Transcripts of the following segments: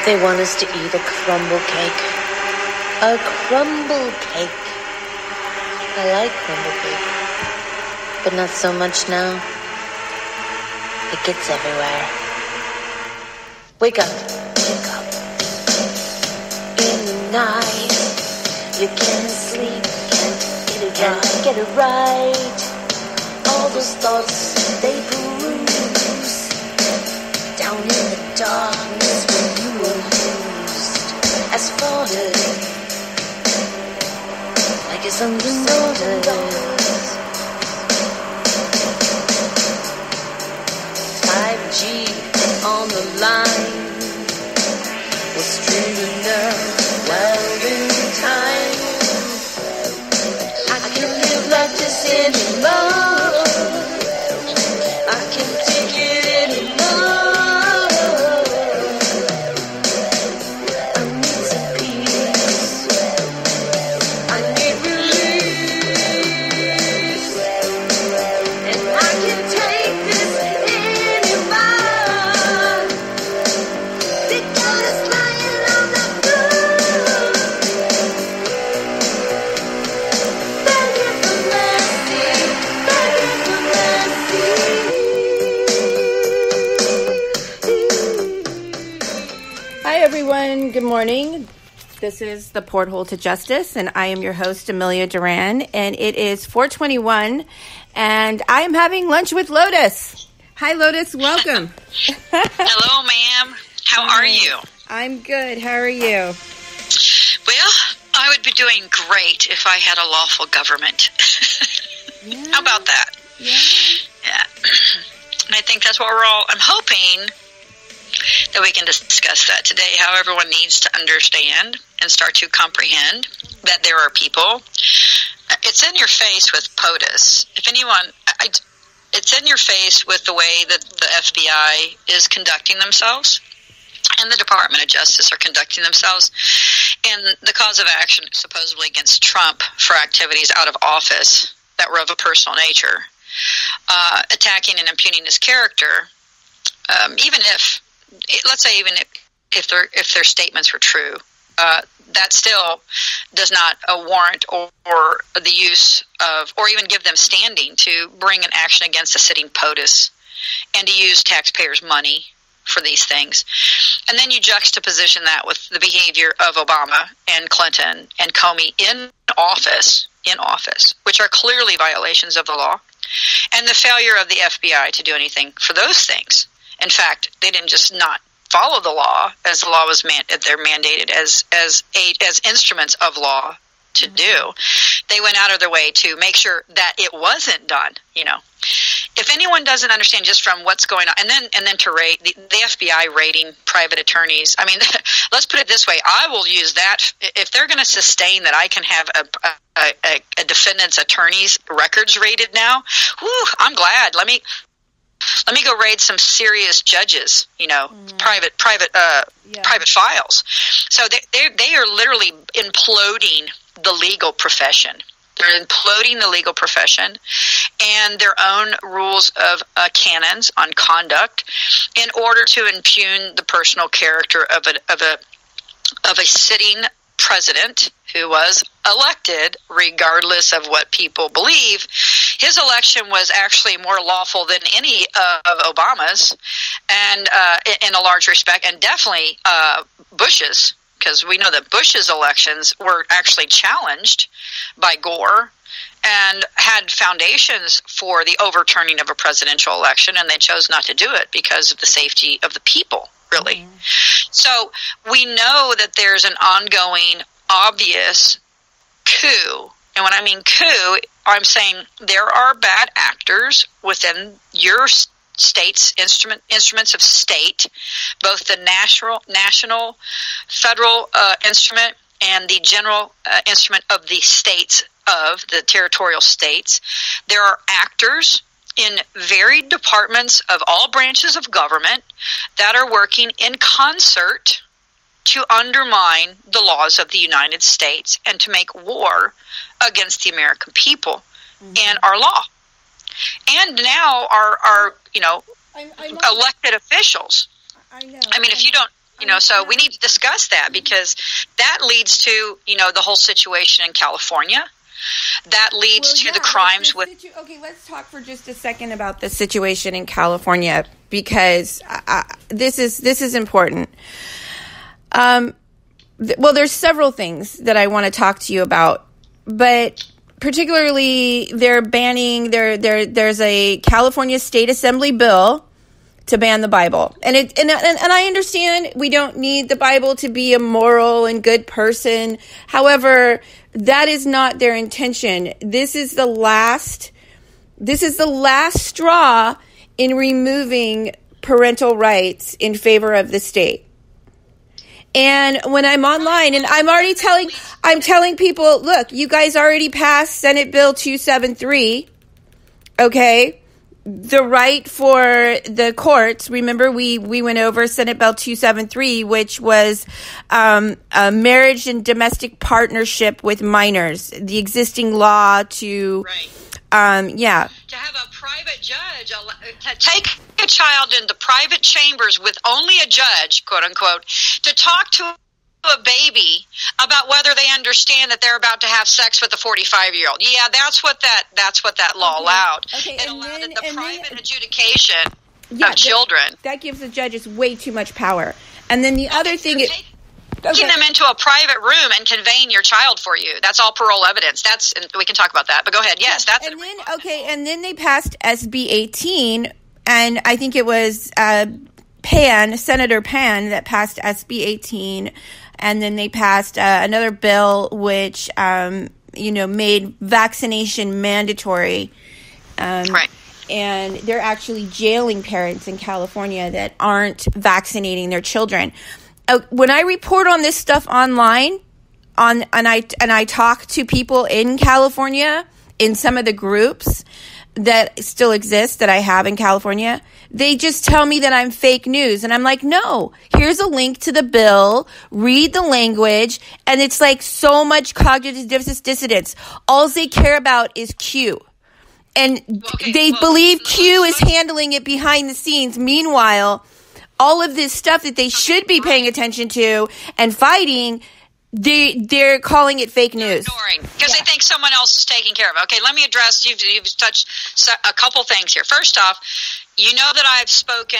They want us to eat a crumble cake. A crumble cake. I like crumble cake, but not so much now. It gets everywhere. Wake up, wake up. In the night, you can't sleep, can't get it right. All those thoughts, they bruise down in the darkness when you were used as fodder, like your sons and daughters. 5G on the line was streaming up well in time. I can't live like this anymore. I can't take it anymore. I need some peace. I need release. And I can't take this anymore. Because it's lying on the floor. Begging for mercy. Begging for mercy. Hi, everyone. Good morning. This is the Porthole to Justice, and I am your host, Amelia Duran, and it is 4:21, and I am having lunch with Lotus. Hi, Lotus. Welcome. Hello, ma'am. How are you? I'm good. How are you? Well, I would be doing great if I had a lawful government. Yeah. How about that? Yeah. And I think that's what I'm hoping that we can discuss that today, how everyone needs to understand and start to comprehend that there are people. It's in your face with POTUS. If anyone, it's in your face with the way that the FBI is conducting themselves and the Department of Justice are conducting themselves, and the cause of action supposedly against Trump for activities out of office that were of a personal nature, attacking and impugning his character, even if, let's say, even if their statements were true, that still does not warrant or the use of, or even give them standing to bring an action against a sitting POTUS and to use taxpayers' money for these things. And then you juxtaposition that with the behavior of Obama and Clinton and Comey in office, which are clearly violations of the law, and the failure of the FBI to do anything for those things. In fact, they didn't just not follow the law as the law was they're mandated as instruments of law to do. They went out of their way to make sure that it wasn't done. If anyone doesn't understand just from what's going on, and then to rate the FBI rating private attorneys. I mean, let's put it this way: I will use that if they're going to sustain that I can have a defendant's attorney's records rated now. Whew, I'm glad. Let me go raid some serious judges, private files. So they are literally imploding the legal profession. They're imploding the legal profession and their own rules of canons on conduct in order to impugn the personal character of a sitting president who was elected regardless of what people believe. His election was actually more lawful than any of Obama's, and in a large respect, and definitely Bush's, because we know that Bush's elections were actually challenged by Gore and had foundations for the overturning of a presidential election, and they chose not to do it because of the safety of the people, really. Mm-hmm. So we know that there's an ongoing, obvious coup. And when I mean coup, I'm saying there are bad actors within your state's instruments of state, both the national, federal instrument and the general instrument of the states, of the territorial states. There are actors in varied departments of all branches of government that are working in concert to undermine the laws of the United States and to make war against the American people and our law. And now our elected officials. I know. I mean, if you don't, So we need to discuss that, because that leads to, the whole situation in California. That leads to the crimes Okay, let's talk for just a second about the situation in California, because this is important. There's several things that I want to talk to you about, but particularly they're banning. There's a California State Assembly bill to ban the Bible. And I understand we don't need the Bible to be a moral and good person. However, that is not their intention. This is the last straw in removing parental rights in favor of the state. And when I'm online and I'm telling people, look, you guys already passed Senate Bill 273, okay? The right for the courts. Remember, we went over Senate Bill 273, which was a marriage and domestic partnership with minors. The existing law to, to have a private judge take a child into private chambers with only a judge, quote unquote, to talk to a baby about whether they understand that they're about to have sex with a 45-year-old. Yeah, that's what that law allowed. Okay, it allowed the private adjudication of children. That gives the judges way too much power. And then the other thing is taking them into a private room and conveying your child for you. That's all parole evidence. We can talk about that. But go ahead. Yes, that's and then they passed SB 18, and I think it was Senator Pan that passed SB 18. And then they passed another bill which, made vaccination mandatory. Right. And they're actually jailing parents in California that aren't vaccinating their children. When I report on this stuff online, and I talk to people in California in some of the groups that still exist that I have in California, they just tell me that I'm fake news. And I'm like, no, here's a link to the bill, read the language, and it's like so much cognitive dissonance. All they care about is Q. And they believe Q is handling it behind the scenes. Meanwhile, all of this stuff that they should be paying attention to and fighting, they're calling it fake news. Ignoring, because they think someone else is taking care of it. Okay, let me address, you've touched a couple things here. First off, you know that I've spoken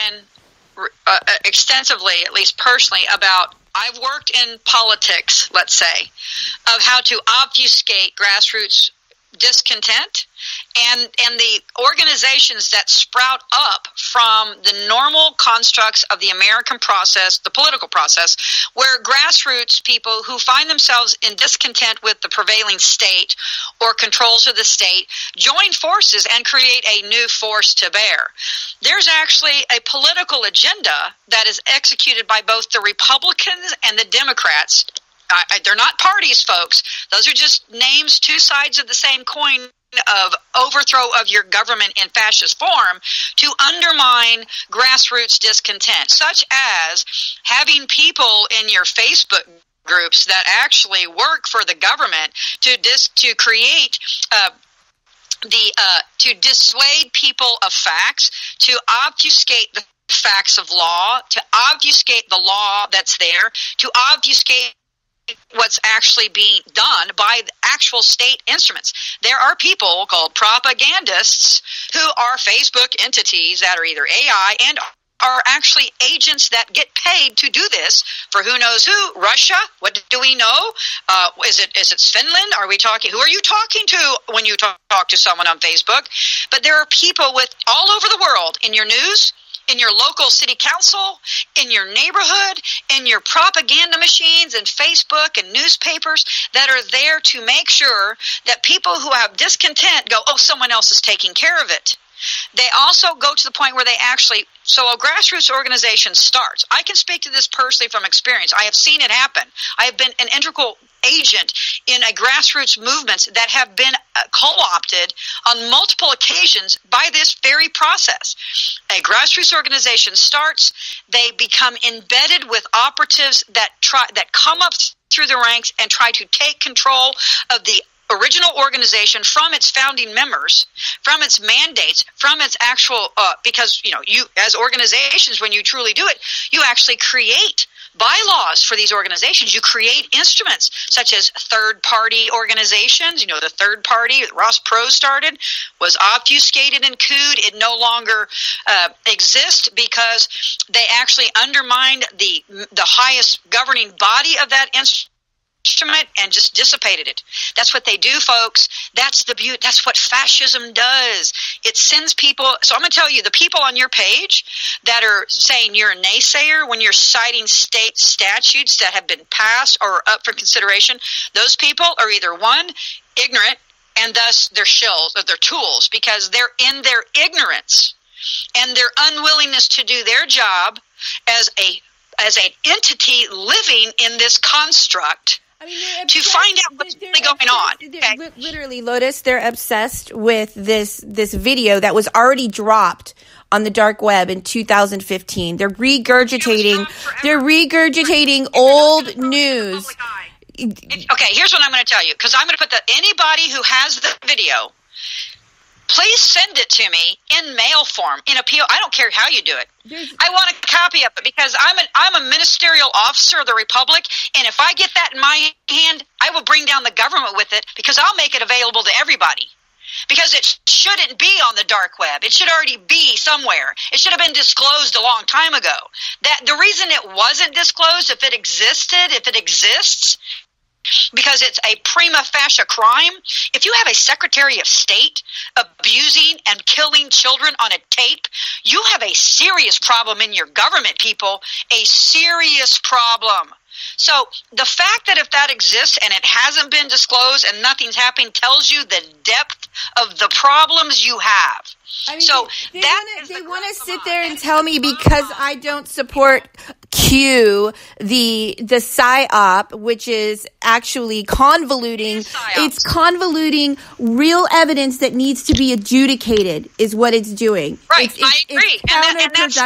extensively, at least personally, about I've worked in politics, let's say, of how to obfuscate grassroots discontent and the organizations that sprout up from the normal constructs of the American process, the political process, where grassroots people who find themselves in discontent with the prevailing state or controls of the state join forces and create a new force to bear. There's actually a political agenda that is executed by both the Republicans and the Democrats. They're not parties, folks. Those are just names, two sides of the same coin of overthrow of your government in fascist form to undermine grassroots discontent, such as having people in your Facebook groups that actually work for the government to create to dissuade people of facts, to obfuscate the facts of law, to obfuscate the law that's there, to obfuscate what's actually being done by the actual state instruments. There are people called propagandists who are Facebook entities that are either AI and are actually agents that get paid to do this for who knows who. Russia? What do we know? Is it Finland? Are we talking? Who are you talking to when you talk to someone on Facebook? But there are people with all over the world in your news, in your local city council, in your neighborhood, in your propaganda machines and Facebook and newspapers that are there to make sure that people who have discontent go, oh, someone else is taking care of it. They also go to the point where they actually, so a grassroots organization starts. I can speak to this personally from experience. I have seen it happen. I have been an integral agent in a grassroots movements that have been co-opted on multiple occasions by this very process. A grassroots organization starts, they become embedded with operatives that come up through the ranks and try to take control of the original organization from its founding members, from its mandates, from its actual, because, you as organizations, when you truly do it, you actually create bylaws for these organizations. You create instruments such as third-party organizations. You know, the third party that Ross Perot started was obfuscated and cooed. It no longer exists because they actually undermined the highest governing body of that instrument and just dissipated it. That's what they do, folks. That's the beauty. That's what fascism does. It sends people. So I'm going to tell you, the people on your page that are saying you're a naysayer when you're citing state statutes that have been passed or are up for consideration, those people are either one, ignorant, and thus they're shills or they're tools because they're in their ignorance and their unwillingness to do their job as an entity living in this construct. I mean, to find out what's really going on. Okay? Literally, Lotus, they're obsessed with this video that was already dropped on the dark web in 2015. They're regurgitating old news. Okay, here's what I'm going to tell you, because I'm going to put anybody who has the video, please send it to me in mail form, in appeal. I don't care how you do it. I want a copy of it because I'm a ministerial officer of the Republic, and if I get that in my hand, I will bring down the government with it because I'll make it available to everybody. Because it shouldn't be on the dark web. It should already be somewhere. It should have been disclosed a long time ago. That the reason it wasn't disclosed, if it exists, because it's a prima facie crime. If you have a Secretary of State abusing and killing children on a tape, you have a serious problem in your government, people, a serious problem. So the fact that if that exists and it hasn't been disclosed and nothing's happening tells you the depth of the problems you have. I mean, so they want to sit there and tell me because I don't support Q, the PSYOP, which is actually convoluting. It's convoluting real evidence that needs to be adjudicated is what it's doing. Right, I agree. And that's,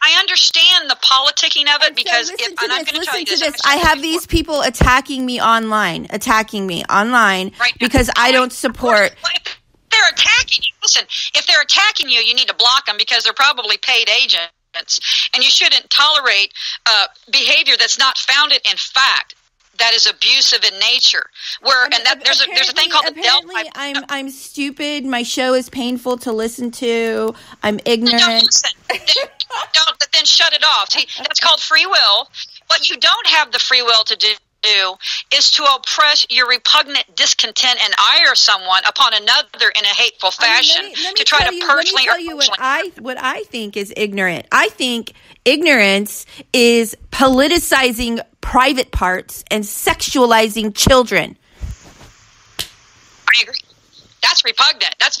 I understand the politicking of it because I'm going to tell you this. I have these people attacking me online right because I don't support. Well, if they're attacking you, listen, if they're attacking you, you need to block them because they're probably paid agents. And you shouldn't tolerate behavior that's not founded in fact. That is abusive in nature. There's a thing called the Delphi. I'm stupid. My show is painful to listen to. I'm ignorant. Don't listen. Then shut it off. See, that's called free will. What you don't have the free will to do is to oppress your repugnant discontent and ire someone upon another in a hateful fashion to try to personally. Let me tell you what I think is ignorant. I think ignorance is politicizing private parts and sexualizing children. I agree. That's repugnant. This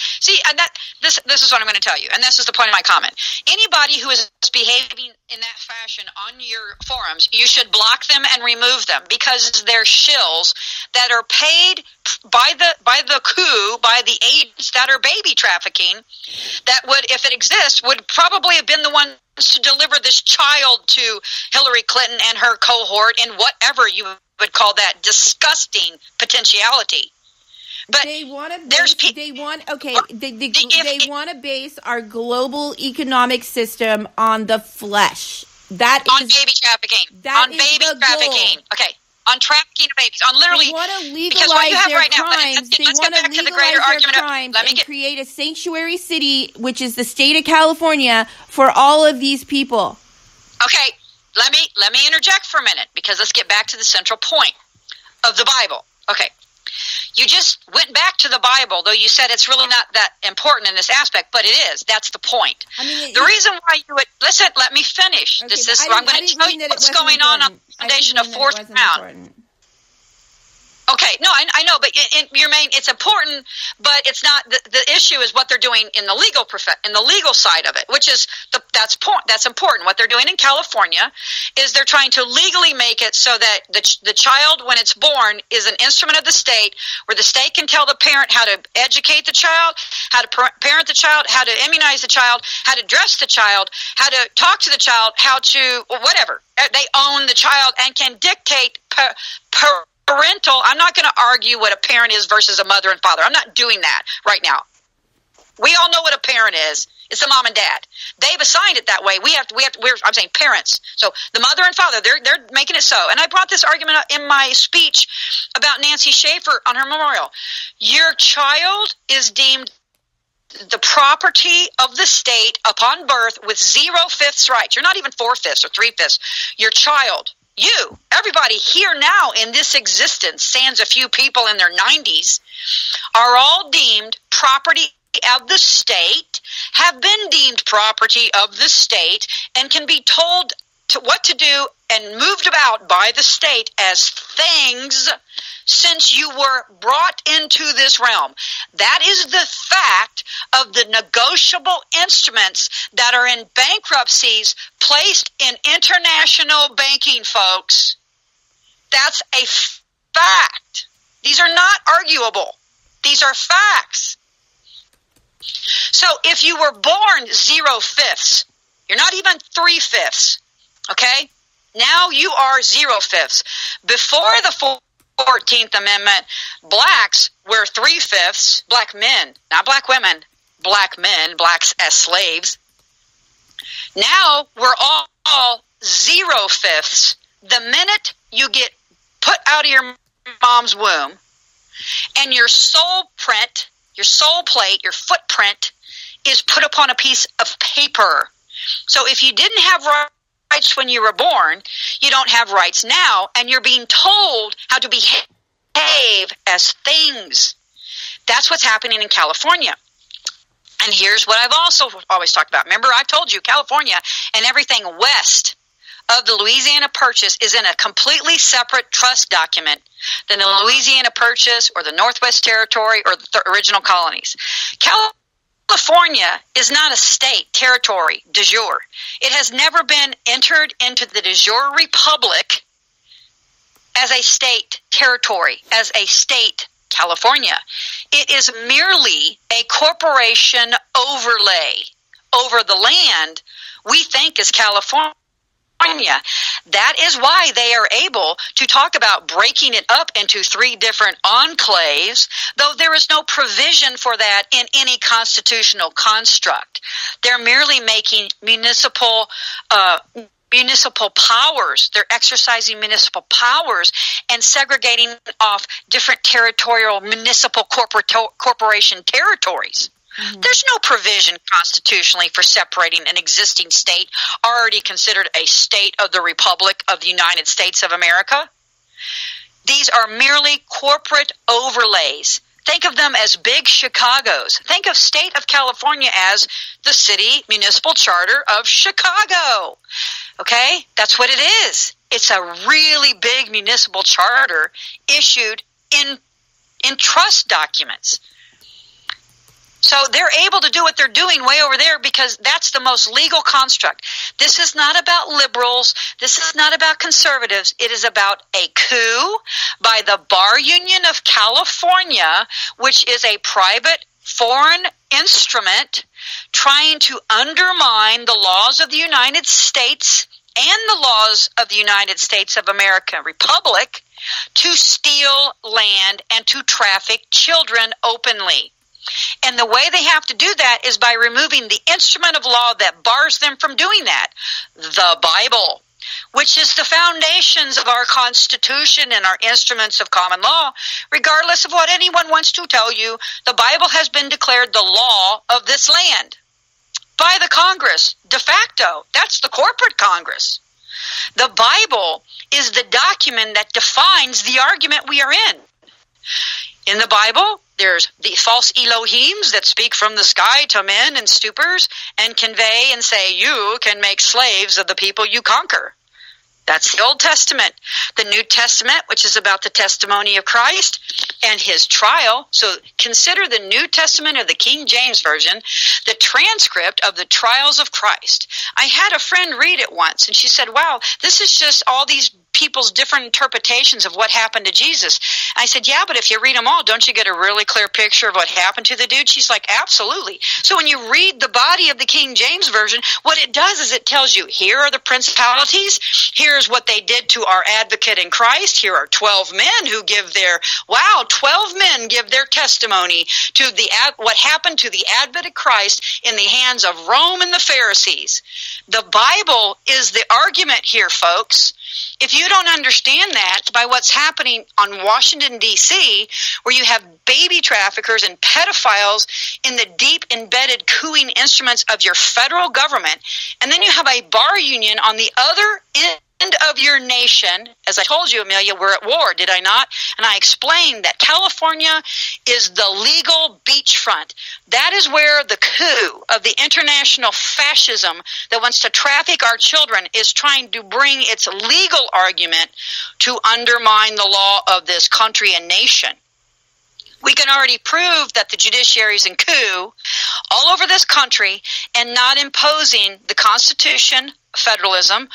is what I'm going to tell you, and this is the point of my comment. Anybody who is behaving in that fashion on your forums, you should block them and remove them because they're shills that are paid by the coup, by the agents that are baby trafficking. That would, if it exists, would probably have been the one to deliver this child to Hillary Clinton and her cohort in whatever you would call that disgusting potentiality. But they want to base our global economic system on the flesh. On baby trafficking. Okay. On trafficking of babies. On literally. They want to legalize their crimes. They want to legalize their crimes and create a sanctuary city, which is the state of California, for all of these people. Okay. Let me interject for a minute because let's get back to the central point of the Bible. Okay. You just went back to the Bible, though you said it's really not that important in this aspect, but it is. That's the point. The reason why you would listen, let me finish. Okay, I'm going to tell you what's going on the foundation of Fourth Round. Okay, no, I know, but it's important, but it's not. The issue is what they're doing in the legal side of it, which is that's important. What they're doing in California is they're trying to legally make it so that the child, when it's born, is an instrument of the state, where the state can tell the parent how to educate the child, how to parent the child, how to immunize the child, how to dress the child, how to talk to the child, how to whatever. They own the child and can dictate parental. I'm not going to argue what a parent is versus a mother and father. I'm not doing that right now. We all know what a parent is. It's the mom and dad. They've assigned it that way. I'm saying parents. So the mother and father, they're making it so. And I brought this argument up in my speech about Nancy Schaefer on her memorial. Your child is deemed the property of the state upon birth with 0/5 rights. You're not even 4/5 or 3/5. Your child, you, everybody here now in this existence, sans a few people in their 90s, are all deemed property of the state, have been deemed property of the state, and can be told what to do and moved about by the state as things since you were brought into this realm. That is the fact of the negotiable instruments that are in bankruptcies placed in international banking, folks. That's a fact. These are not arguable. These are facts. So if you were born 0/5, you're not even 3/5, okay? Now you are 0/5. Before the 14th Amendment, blacks were 3/5, black men, not black women, black men, blacks as slaves. Now we're all 0/5. The minute you get put out of your mom's womb and your soul print, your soul plate, your footprint is put upon a piece of paper. So if you didn't have rights when you were born, you don't have rights now, and you're being told how to behave as things. That's what's happening in California. And here's what I've also always talked about. Remember, I told you California and everything west of the Louisiana Purchase is in a completely separate trust document than the Louisiana Purchase or the Northwest Territory or the original colonies. California is not a state territory de jure. It has never been entered into the de jure republic as a state territory, as a state California. It is merely a corporation overlay over the land we think is California. That is why they are able to talk about breaking it up into 3 different enclaves, though there is no provision for that in any constitutional construct. They're merely making municipal powers. They're exercising municipal powers and segregating off different territorial municipal corporation territories. Mm-hmm. There's no provision constitutionally for separating an existing state already considered a state of the Republic of the United States of America. These are merely corporate overlays. Think of them as big Chicagos. Think of state of California as the city municipal charter of Chicago. Okay? That's what it is. It's a really big municipal charter issued in trust documents. So they're able to do what they're doing way over there because that's the most legal construct. This is not about liberals. This is not about conservatives. It is about a coup by the Bar Union of California, which is a private foreign instrument trying to undermine the laws of the United States and the laws of the United States of America Republic to steal land and to traffic children openly. And the way they have to do that is by removing the instrument of law that bars them from doing that, the Bible, which is the foundations of our Constitution and our instruments of common law. Regardless of what anyone wants to tell you, the Bible has been declared the law of this land by the Congress, de facto. That's the corporate Congress. The Bible is the document that defines the argument we are in. In the Bible, there's the false Elohims that speak from the sky to men and stupors and convey and say, you can make slaves of the people you conquer. That's the Old Testament. The New Testament, which is about the testimony of Christ and his trial. So consider the New Testament of the King James Version, the transcript of the trials of Christ. I had a friend read it once, and she said, wow, this is just all these people's different interpretations of what happened to Jesus. I said, yeah, but if you read them all, don't you get a really clear picture of what happened to the dude? She's like, absolutely. So when you read the body of the King James Version, what it does is it tells you, here are the principalities, here's what they did to our advocate in Christ, here are 12 men who give their, 12 men give their testimony to what happened to the advocate of Christ in the hands of Rome and the Pharisees. The Bible is the argument here, folks. If you don't understand that by what's happening on Washington, D.C., where you have baby traffickers and pedophiles in the deep embedded cooing instruments of your federal government, and then you have a bar union on the other end of your nation. As I told you, Amelia, we're at war, did I not? And I explained that California is the legal beachfront. That is where the coup of the international fascism that wants to traffic our children is trying to bring its legal argument to undermine the law of this country and nation. We can already prove that the judiciary is in coup all over this country and not imposing the Constitution, federalism,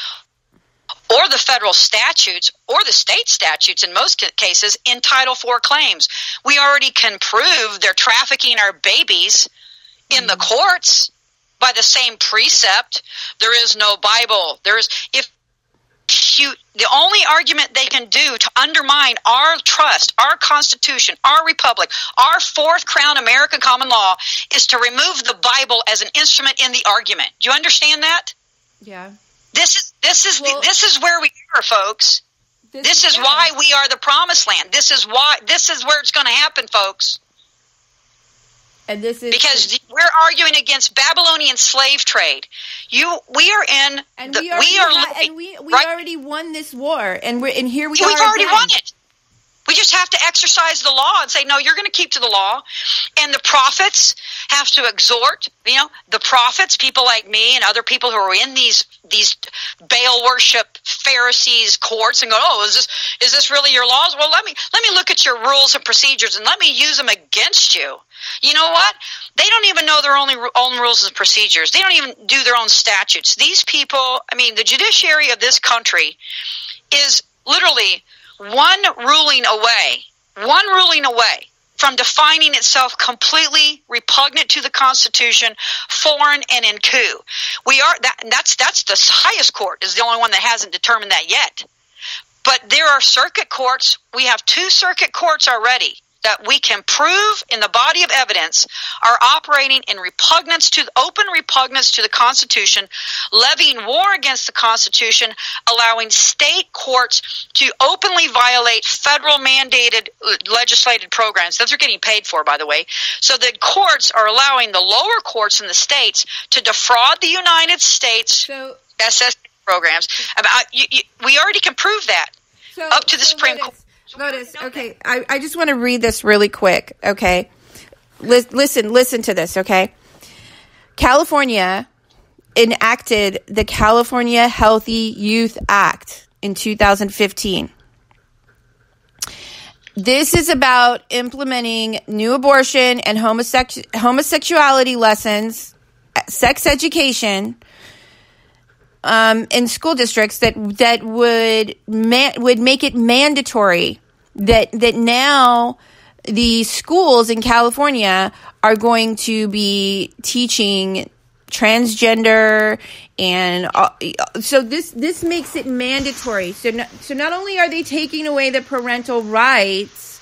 or the federal statutes, or the state statutes in most cases, in Title IV claims. We already can prove they're trafficking our babies in the courts by the same precept. There is no Bible. The only argument they can do to undermine our trust, our Constitution, our Republic, our fourth crown American common law is to remove the Bible as an instrument in the argument. Do you understand that? Yeah. This is where we are, folks. This is why we are the promised land. This is where it's going to happen, folks. And this is because we're arguing against Babylonian slave trade. We already won this war, and here we are. We've already won it. We just have to exercise the law and say, no, you're going to keep to the law. And the prophets have to exhort, the prophets, people like me and other people who are in these Baal worship Pharisees courts and go, oh, is this really your laws? Well, let me look at your rules and procedures and let me use them against you. You know what? They don't even know their own rules and procedures. They don't even do their own statutes. These people, the judiciary of this country is literally one ruling away from defining itself completely repugnant to the Constitution, foreign, and in coup. That's the highest court is the only one that hasn't determined that yet. But there are circuit courts. We have 2 circuit courts already that we can prove in the body of evidence are operating in open repugnance to the Constitution, levying war against the Constitution, allowing state courts to openly violate federal mandated legislated programs. Those are getting paid for, by the way. So the courts are allowing the lower courts in the states to defraud the United States SS programs. We already can prove that up to the Supreme Court. Lotus, okay, I just want to read this really quick, okay? Listen to this, okay? California enacted the California Healthy Youth Act in 2015. This is about implementing new abortion and homosexuality lessons, sex education, in school districts that would make it mandatory that now the schools in California are going to be teaching transgender, and so this makes it mandatory. So not only are they taking away the parental rights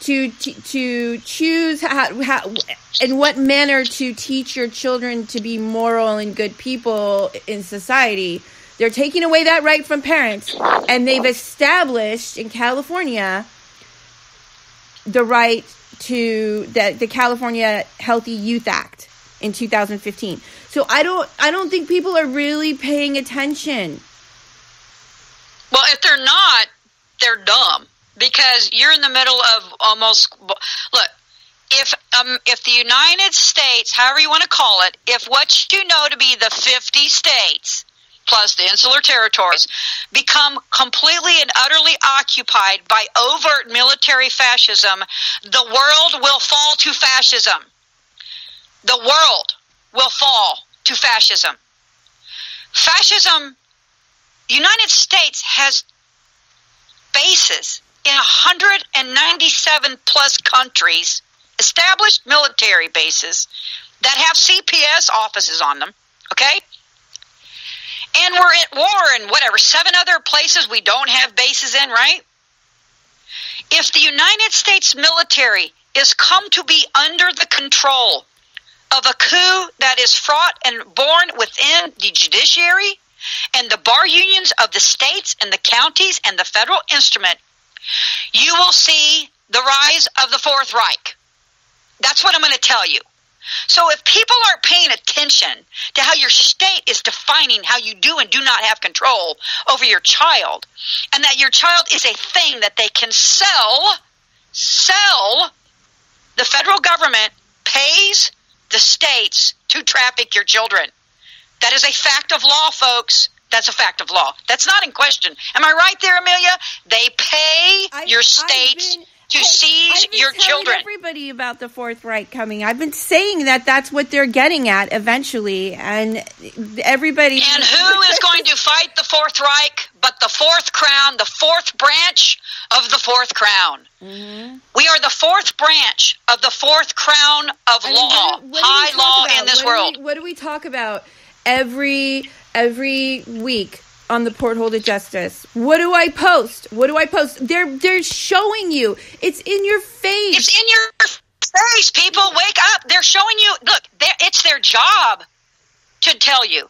to choose how in what manner to teach your children to be moral and good people in society, they're taking away that right from parents, and they've established in California the right to the California Healthy Youth Act in 2015. So I don't think people are really paying attention. Well, if they're not, they're dumb, because you're in the middle of if the United States, however you want to call it, if what you know to be the 50 states plus the insular territories become completely and utterly occupied by overt military fascism, the world will fall to fascism. The world will fall to fascism. Fascism, the United States has bases in 197 plus countries, established military bases that have CPS offices on them, okay? And we're at war in whatever, 7 other places we don't have bases in, right? If the United States military is come to be under the control of a coup that is fraught and born within the judiciary and the bar unions of the states and the counties and the federal instrument, you will see the rise of the Fourth Reich. That's what I'm going to tell you. So if people aren't paying attention to how your state is defining how you do and do not have control over your child, and that your child is a thing that they can sell, the federal government pays the states to traffic your children. That is a fact of law, folks. That's a fact of law. That's not in question. Am I right there, Amelia? They pay your states to seize your children. I've been telling everybody about the Fourth Reich coming. I've been saying that that's what they're getting at eventually, and everybody... And who is going to fight the Fourth Reich but the fourth crown, the fourth branch of the fourth crown? Mm-hmm. We are the fourth branch of the fourth crown of law, high law in this world. What do we talk about every week on the Porthole to Justice? What do I post? They're showing you. It's in your face. It's in your face. People, wake up. They're showing you. Look, it's their job to tell you.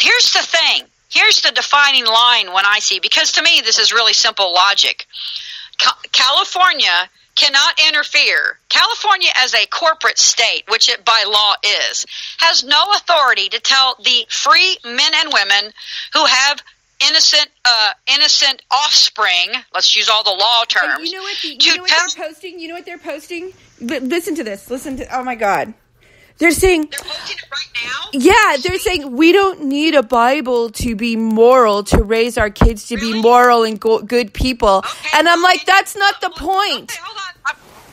Here's the thing. Here's the defining line when I see, because to me this is really simple logic. California cannot interfere. California as a corporate state, which it by law is, has no authority to tell the free men and women who have innocent offspring, let's use all the law terms. You know what they're posting? You know what they're posting? Listen to this. Oh my God. They're saying... They're posting it right now? Yeah, they're saying we don't need a Bible to be moral, to raise our kids to be moral and good people. Okay, and I'm like, that's not the point. Okay, hold on.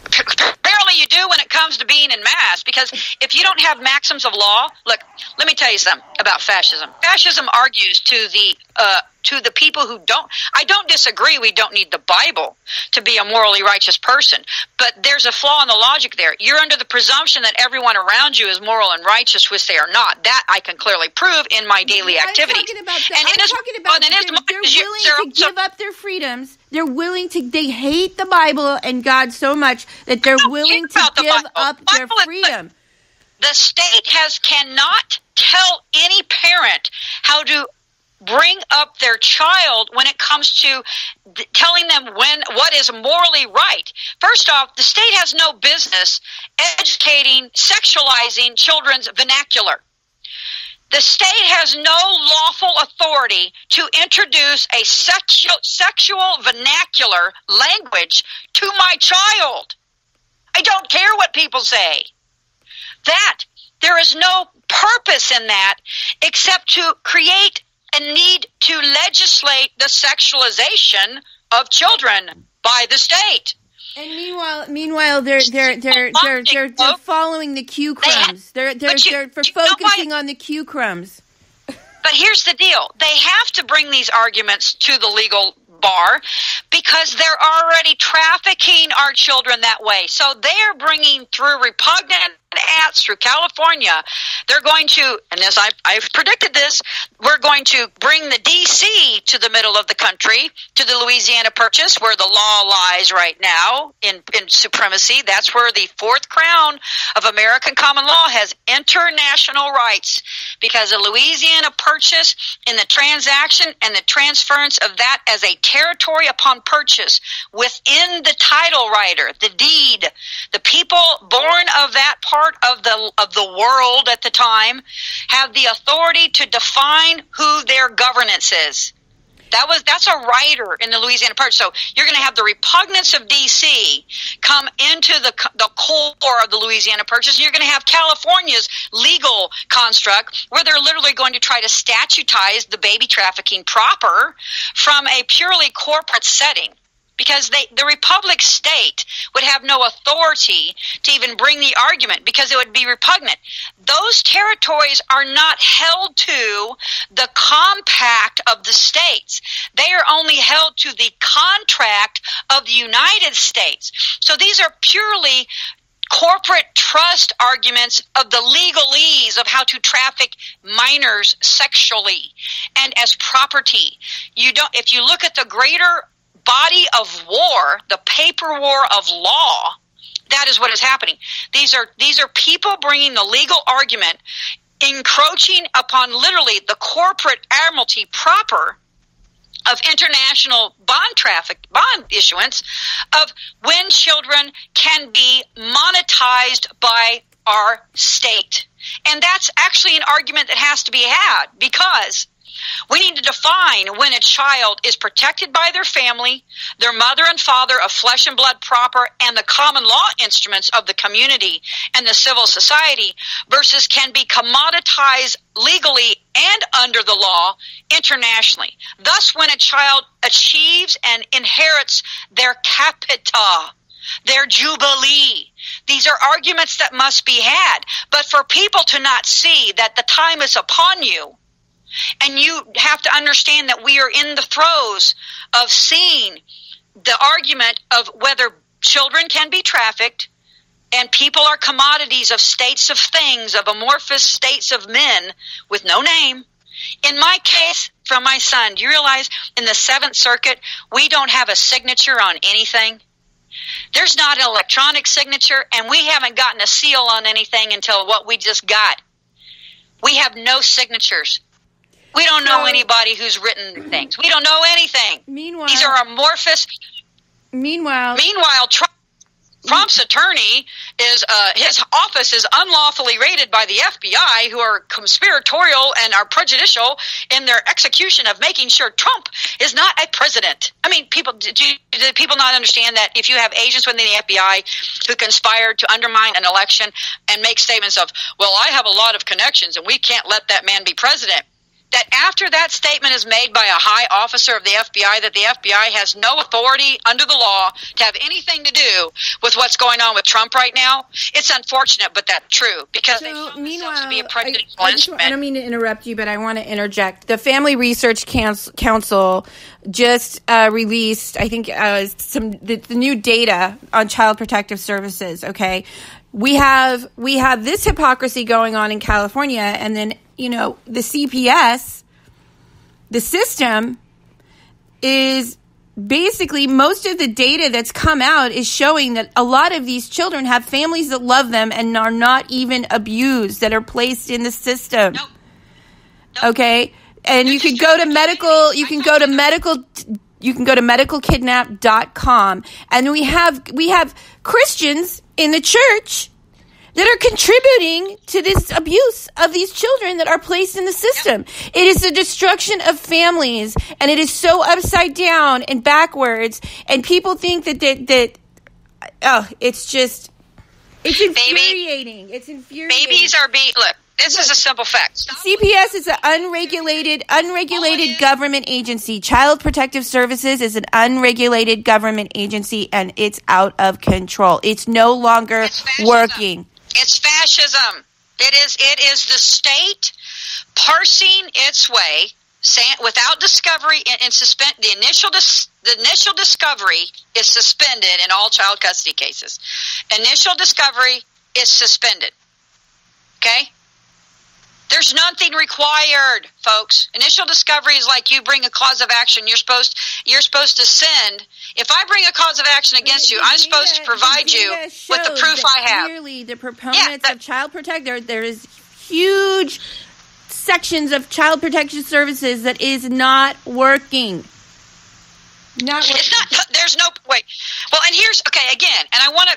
Apparently you do when it comes to being in mass, because if you don't have maxims of law, look, let me tell you something about fascism. Fascism argues to the people who don't. I don't disagree. We don't need the Bible to be a morally righteous person, but there's a flaw in the logic there. You're under the presumption that everyone around you is moral and righteous, which they are not. That I can clearly prove in my daily activity. I'm talking about they're willing to give up their freedoms. They're willing to. They hate the Bible and God so much that they're willing to give up their freedom. The state cannot tell any parent how to bring up their child when it comes to telling them what is morally right. First off, the state has no business educating, sexualizing children's vernacular. The state has no lawful authority to introduce a sexual vernacular language to my child. I don't care what people say. There is no purpose in that except to create a need to legislate the sexualization of children by the state. And meanwhile, they're following the Q crumbs. They're focusing on the Q crumbs. But here's the deal: they have to bring these arguments to the legal bar because they're already trafficking our children that way. So they are bringing through repugnant acts through California. They're going to, and as I've predicted this, we're going to bring the D.C. to the middle of the country, to the Louisiana Purchase, where the law lies right now in supremacy. That's where the fourth crown of American common law has international rights, because the Louisiana Purchase in the transaction and the transference of that as a territory upon purchase within the title writer, the deed, the people born of that part of the world at the time have the authority to define who their governance is. That's a writer in the Louisiana Purchase. So you're going to have the repugnance of D.C. come into the core of the Louisiana Purchase. And you're going to have California's legal construct where they're literally going to try to statutize the baby trafficking proper from a purely corporate setting. Because the Republic state would have no authority to even bring the argument because it would be repugnant. Those territories are not held to the compact of the states. They are only held to the contract of the United States. So these are purely corporate trust arguments of the legalese of how to traffic minors sexually and as property. If you look at the greater body of war, the paper war of law, that is what is happening. These are people bringing the legal argument, encroaching upon literally the corporate admiralty proper of international bond issuance of when children can be monetized by our state. And that's actually an argument that has to be had, because we need to define when a child is protected by their family, their mother and father of flesh and blood proper, and the common law instruments of the community and the civil society, versus can be commoditized legally and under the law internationally. Thus, when a child achieves and inherits their capita, their jubilee, these are arguments that must be had. But for people to not see that the time is upon you, and you have to understand that we are in the throes of seeing the argument of whether children can be trafficked and people are commodities of states of things, of amorphous states of men with no name. In my case, from my son, do you realize in the Seventh Circuit, we don't have a signature on anything? There's not an electronic signature, and we haven't gotten a seal on anything until what we just got. We have no signatures. We don't know anybody who's written things. We don't know anything. Meanwhile, these are amorphous. Meanwhile, Trump's attorney is his office is unlawfully raided by the FBI, who are conspiratorial and are prejudicial in their execution of making sure Trump is not a president. I mean, do people not understand that if you have agents within the FBI who conspire to undermine an election and make statements of, well, I have a lot of connections and we can't let that man be president, that after that statement is made by a high officer of the FBI, that the FBI has no authority under the law to have anything to do with what's going on with Trump right now? It's unfortunate, but that's true, because they show themselves to be a prejudicial instrument. I don't mean to interrupt you, but I want to interject. The Family Research Council just released, I think, the new data on child protective services. Okay, we have this hypocrisy going on in California, and then, you know, the CPS, the system is basically, most of the data that's come out is showing that a lot of these children have families that love them and are not even abused, that are placed in the system. Nope. Okay? And you can go to medicalkidnap.com, and we have Christians in the church that are contributing to this abuse of these children that are placed in the system. Yep. It is the destruction of families, and it is so upside down and backwards, and people think that it's infuriating. It's infuriating. Babies are being, look, this is a simple fact. CPS is an unregulated government agency. Child Protective Services is an unregulated government agency, and it's out of control. It's no longer working. It's fascism. It is the state parsing its way, without discovery and suspend. The initial discovery is suspended in all child custody cases. Initial discovery is suspended. Okay? There's nothing required, folks. Initial discovery is like you bring a cause of action. You're supposed to send. If I bring a cause of action against you, I'm supposed to provide you with the proof I have. Clearly, the proponents of child protection, there is huge sections of child protection services that is not working. There's no wait. Well, and here's again, and I want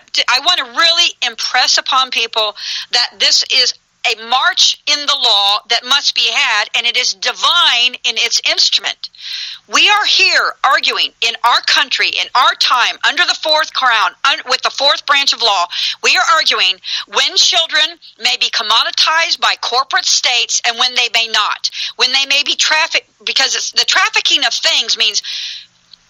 to really impress upon people that this is a march in the law that must be had, and it is divine in its instrument. We are here arguing in our country, in our time, under the fourth crown, with the fourth branch of law. We are arguing when children may be commoditized by corporate states and when they may not. When they may be trafficked, because the trafficking of things means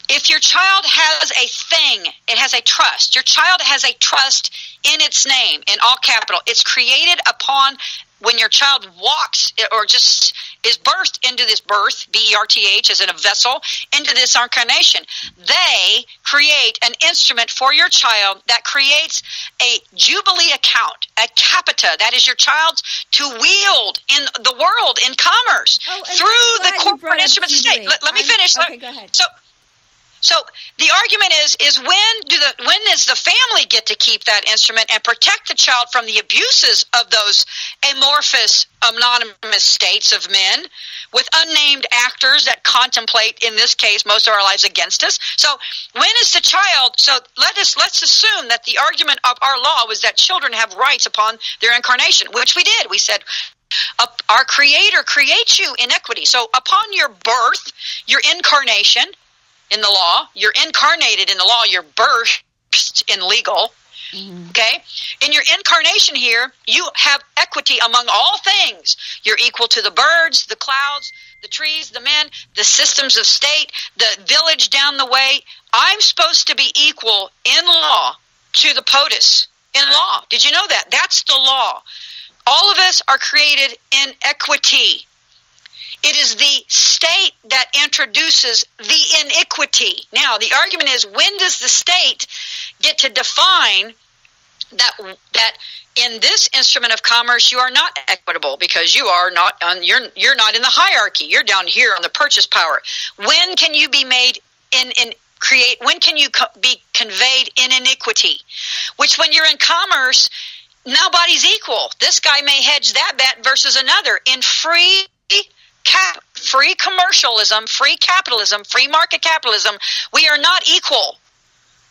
If your child has a thing, it has a trust. Your child has a trust in its name, in all capital. It's created upon when your child walks or just is birthed into this birth, B-E-R-T-H, as in a vessel, into this incarnation. They create an instrument for your child that creates a Jubilee account, a capita, that is your child's to wield in the world, in commerce, through the corporate instrument state. Let me finish. Okay, go ahead. So the argument is when does the family get to keep that instrument and protect the child from the abuses of those amorphous, anonymous states of men with unnamed actors that contemplate, in this case, most of our lives against us? So when is the child? So let's assume that the argument of our law was that children have rights upon their incarnation, which we did. We said, our Creator creates you in equity. So upon your birth, your incarnation. In the law, you're incarnated in the law, you're birthed in legal, okay? In your incarnation here, you have equity among all things. You're equal to the birds, the clouds, the trees, the men, the systems of state, the village down the way. I'm supposed to be equal in law to the POTUS, in law. Did you know that? That's the law. All of us are created in equity. It is the state that introduces the iniquity. Now, the argument is, when does the state get to define that in this instrument of commerce you are not equitable because you are not you're not in the hierarchy. You're down here on the purchase power. When can you be made when can you be conveyed in iniquity? Which, when you're in commerce, nobody's equal. This guy may hedge that bet versus another. In free commercialism, free capitalism, free market capitalism, we are not equal.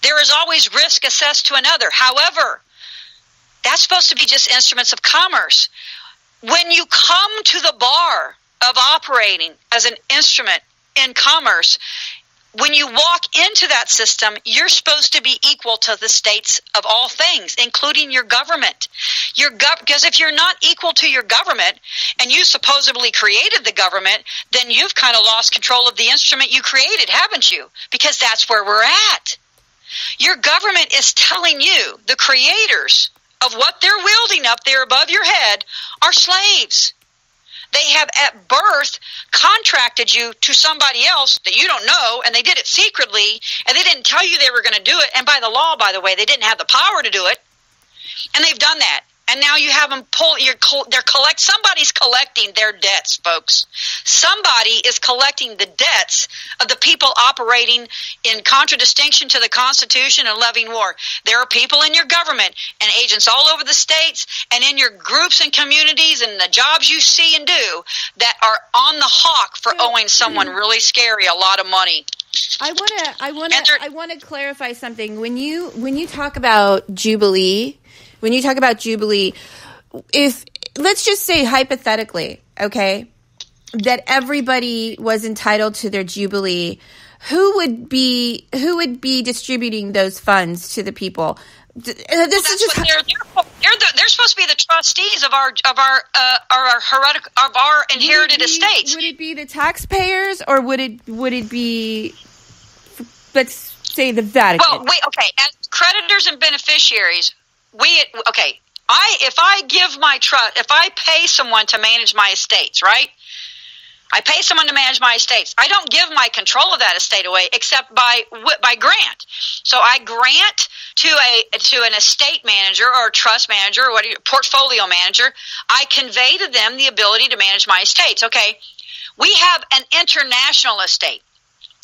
There is always risk assessed to another. However, that's supposed to be just instruments of commerce. When you come to the bar of operating as an instrument in commerce, when you walk into that system, you're supposed to be equal to the states of all things, including your government. Because if you're not equal to your government, and you supposedly created the government, then you've kind of lost control of the instrument you created, haven't you? Because that's where we're at. Your government is telling you, the creators of what they're wielding up there above your head, are slaves. They have at birth contracted you to somebody else that you don't know, and they did it secretly, and they didn't tell you they were going to do it. And by the law, by the way, they didn't have the power to do it, and they've done that. And now you have them somebody's collecting their debts, folks. Somebody is collecting the debts of the people operating in contradistinction to the Constitution and loving war. There are people in your government and agents all over the states and in your groups and communities and the jobs you see and do that are on the hawk for owing someone really scary a lot of money. I want to clarify something. When you talk about Jubilee, if let's just say hypothetically, okay, that everybody was entitled to their Jubilee, who would be distributing those funds to the people? They're supposed to be the trustees of our inherited estates. Would it be the taxpayers, or would it be, let's say, the Vatican? Well, okay. As creditors and beneficiaries, if I pay someone to manage my estates, right? I pay someone to manage my estates. I don't give my control of that estate away except by grant. So I grant to an estate manager or a trust manager or portfolio manager. I convey to them the ability to manage my estates. Okay, we have an international estate.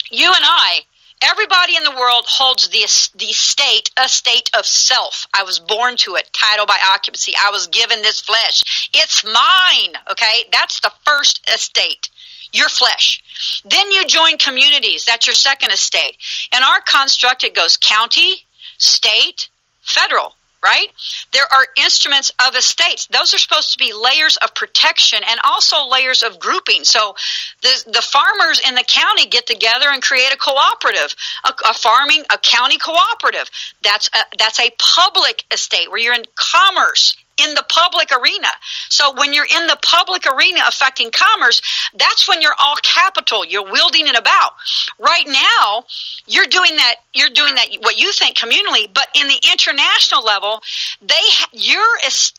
You and I. Everybody in the world holds the estate, a state of self. I was born to it, title by occupancy. I was given this flesh. It's mine, okay? That's the first estate, your flesh. Then you join communities. That's your second estate. In our construct, it goes county, state, federal, right? There are instruments of estates. Those are supposed to be layers of protection and also layers of grouping. So the farmers in the county get together and create a cooperative, a county cooperative. That's a public estate where you're in commerce in the public arena. So when you're in the public arena affecting commerce, that's when you're all capital. You're wielding it about. Right now, you're doing that what you think communally, but in the international level, your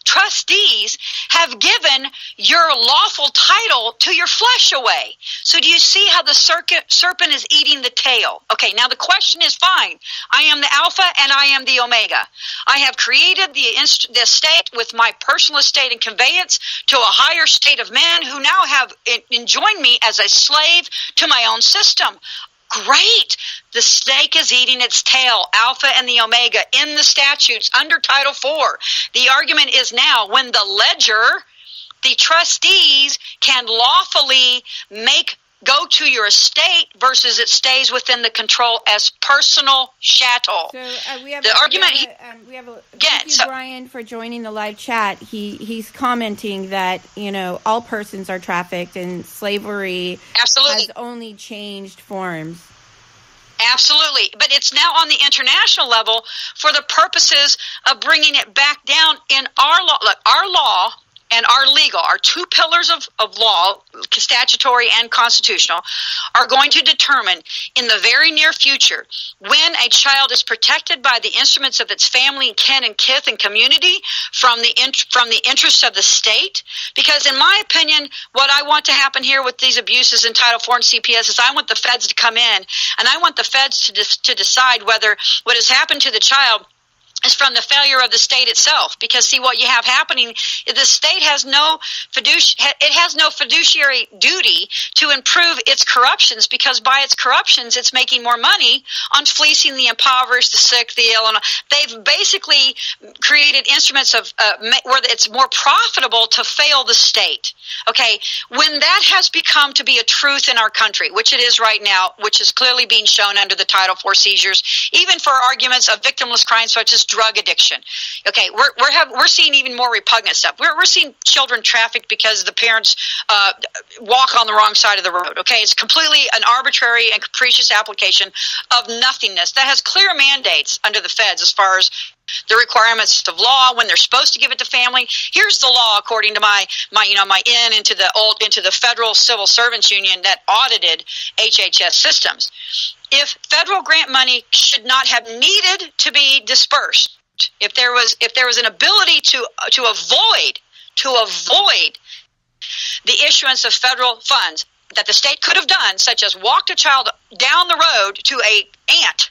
trustees have given your lawful title to your flesh away. So do you see how the serpent is eating the tail? Okay, now the question is, fine, I am the Alpha and I am the Omega. I have created the state with my personal estate and conveyance to a higher state of men who now have enjoined me as a slave to my own system. Great. The snake is eating its tail, Alpha and the Omega, in the statutes under Title IV. The argument is now when the ledger, the trustees can lawfully go to your estate versus it stays within the control as personal chattel. So we have the argument. Thank you, Brian, for joining the live chat. He's commenting that all persons are trafficked and slavery has only changed forms. Absolutely. But it's now on the international level for the purposes of bringing it back down in our law. Look, our law and our legal, our two pillars of law, statutory and constitutional, are going to determine in the very near future when a child is protected by the instruments of its family and kin and kith and community from the interests of the state. Because in my opinion, what I want to happen here with these abuses in Title IV and CPS is I want the feds to come in, and I want the feds to decide whether what has happened to the child is from the failure of the state itself. Because see, what you have happening is the state has no fiduciary duty to improve its corruptions, because by its corruptions it's making more money on fleecing the impoverished, the sick, the ill. And they've basically created instruments of where it's more profitable to fail the state. Okay, when that has become to be a truth in our country, which it is right now, which is clearly being shown under the Title IV seizures, even for arguments of victimless crimes such as drug addiction. Okay, we're seeing even more repugnant stuff. We're seeing children trafficked because the parents walk on the wrong side of the road. Okay, it's completely an arbitrary and capricious application of nothingness that has clear mandates under the feds as far as the requirements of law when they're supposed to give it to family. Here's the law according to my in into the Federal Civil Servants Union that audited HHS systems. If federal grant money should not have needed to be dispersed, if there was an ability to avoid the issuance of federal funds that the state could have done, such as walked a child down the road to a aunt,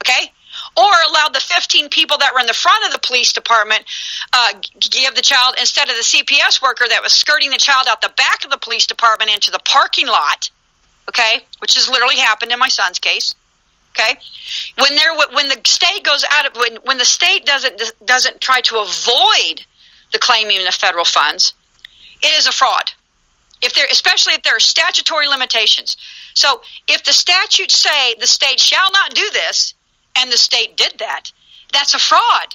okay, or allowed the 15 people that were in the front of the police department give the child, instead of the CPS worker that was skirting the child out the back of the police department into the parking lot, okay, which has literally happened in my son's case. Okay, when the state goes out of when the state doesn't try to avoid the claiming of federal funds, it is a fraud. Especially if there are statutory limitations. So if the statutes say the state shall not do this, and the state did that, that's a fraud.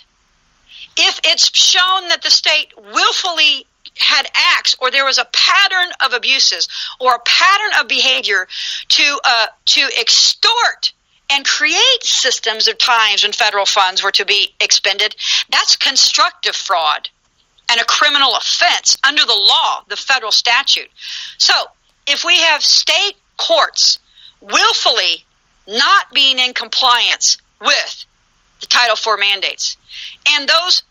If it's shown that the state willfully had acts, or there was a pattern of abuses or a pattern of behavior to extort and create systems of times when federal funds were to be expended, that's constructive fraud and a criminal offense under the law, the federal statute. So if we have state courts willfully not being in compliance with the Title IV mandates, and those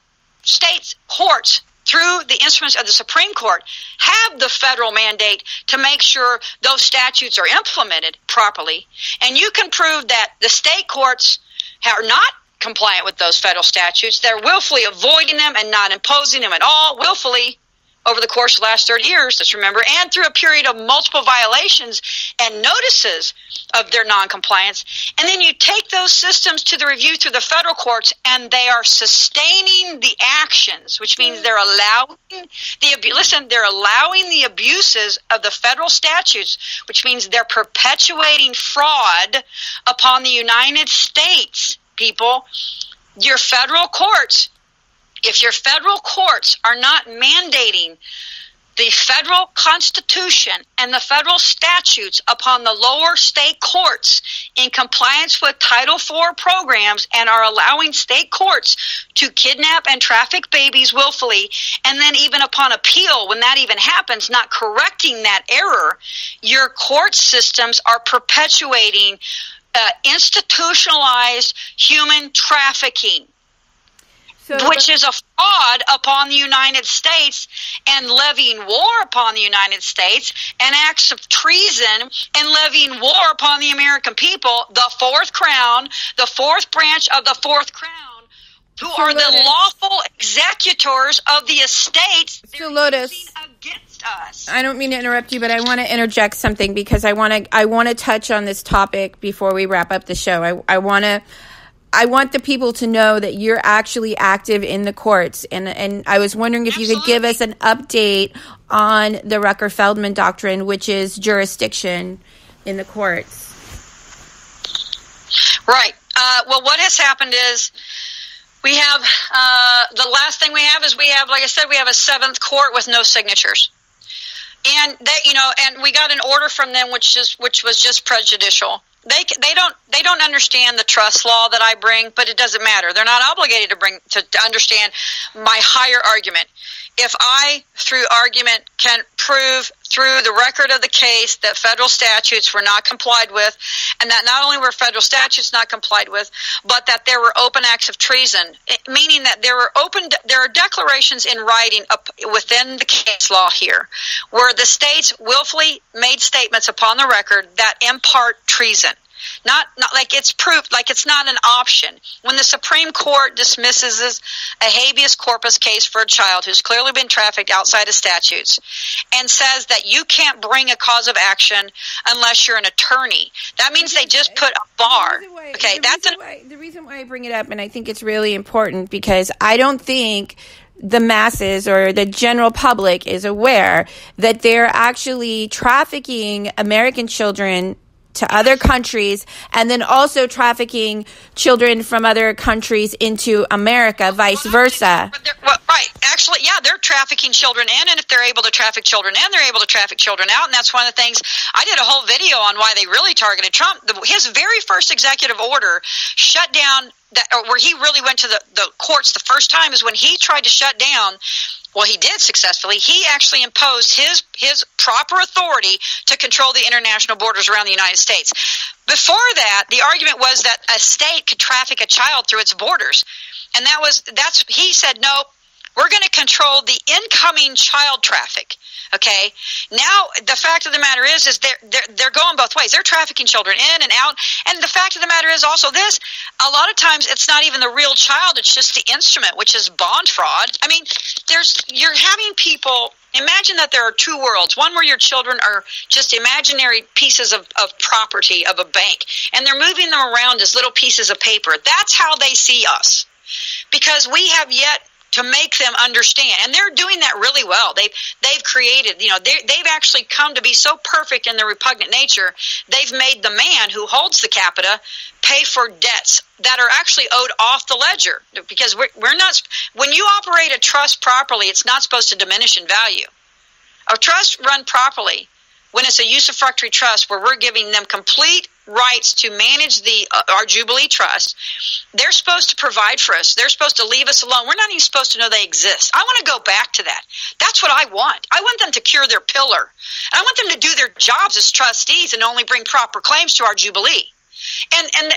state courts, through the instruments of the Supreme Court, have the federal mandate to make sure those statutes are implemented properly, and you can prove that the state courts are not compliant with those federal statutes, they're willfully avoiding them and not imposing them at all, willfully, over the course of the last 30 years, let's remember, and through a period of multiple violations and notices of their noncompliance. And then you take those systems to the review through the federal courts, and they are sustaining the actions, which means they're allowing the abuses of the federal statutes, which means they're perpetuating fraud upon the United States, people. Your federal courts, if your federal courts are not mandating the federal constitution and the federal statutes upon the lower state courts in compliance with Title IV programs and are allowing state courts to kidnap and traffic babies willfully, and then even upon appeal, when that even happens, not correcting that error, your court systems are perpetuating institutionalized human trafficking, which is a fraud upon the United States and levying war upon the United States and acts of treason and levying war upon the American people, the fourth crown, the fourth branch of the fourth crown, who are the lawful executors of the estates So Lotus, against us. I don't mean to interrupt you, but I want to interject something because I want to touch on this topic before we wrap up the show. I want the people to know that you're actually active in the courts. And I was wondering if you could give us an update on the Rucker-Feldman doctrine, which is jurisdiction in the courts. Right. Well, what has happened is we have, the last thing we have is like I said, we have a seventh court with no signatures. And and we got an order from them, which was just prejudicial. They don't understand the trust law that I bring, but it doesn't matter. They're not obligated to understand my higher argument. If I, through argument, can prove through the record of the case that federal statutes were not complied with, and that not only were federal statutes not complied with, but that there were open acts of treason, meaning that there are declarations in writing within the case law here, where the states willfully made statements upon the record that impart treason. Not like it's proof, like it's not an option. When the Supreme Court dismisses a habeas corpus case for a child who's clearly been trafficked outside of statutes and says that you can't bring a cause of action unless you're an attorney, that means they just put a bar. The reason why I bring it up, and I think it's really important, because I don't think the masses or the general public is aware that they're actually trafficking American children to other countries, and then also trafficking children from other countries into America, vice versa. Right. Actually, yeah, they're trafficking children in, and if they're able to traffic children in, they're able to traffic children out, and that's one of the things. I did a whole video on why they really targeted Trump. His very first executive order shut down, where he really went to the courts the first time, is when he tried to shut down. Well, he did successfully. He actually imposed his proper authority to control the international borders around the United States. Before that, the argument was that a state could traffic a child through its borders. And he said, no, we're going to control the incoming child traffic. Okay. Now, the fact of the matter is they're going both ways. They're trafficking children in and out. And the fact of the matter is also this: a lot of times it's not even the real child; it's just the instrument, which is bond fraud. I mean, you're having people. Imagine that there are two worlds: one where your children are just imaginary pieces of property of a bank, and they're moving them around as little pieces of paper. That's how they see us, because we have yet to make them understand, and they're doing that really well. They've created, they've actually come to be so perfect in their repugnant nature. They've made the man who holds the capita pay for debts that are actually owed off the ledger, because we're not. When you operate a trust properly, it's not supposed to diminish in value. A trust run properly, when it's a usufructuary trust where we're giving them complete rights to manage our Jubilee Trust, they're supposed to provide for us. They're supposed to leave us alone. We're not even supposed to know they exist. I want to go back to that. That's what I want. I want them to cure their pillar. And I want them to do their jobs as trustees and only bring proper claims to our Jubilee. And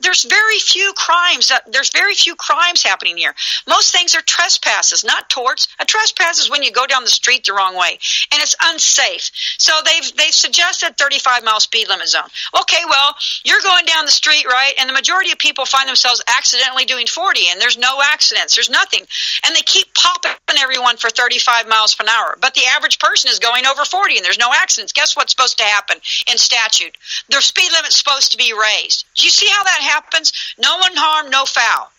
there's very few crimes. There's very few crimes happening here. Most things are trespasses, not torts. A trespass is when you go down the street the wrong way, and it's unsafe. So they've suggested 35-mile speed limit zone. Okay, well, you're going down the street, right? And the majority of people find themselves accidentally doing 40, and there's no accidents. There's nothing, and they keep popping everyone for 35 miles per hour. But the average person is going over 40, and there's no accidents. Guess what's supposed to happen in statute? The speed limit's supposed to be raised. Do you see how that happens? No one harm, no foul.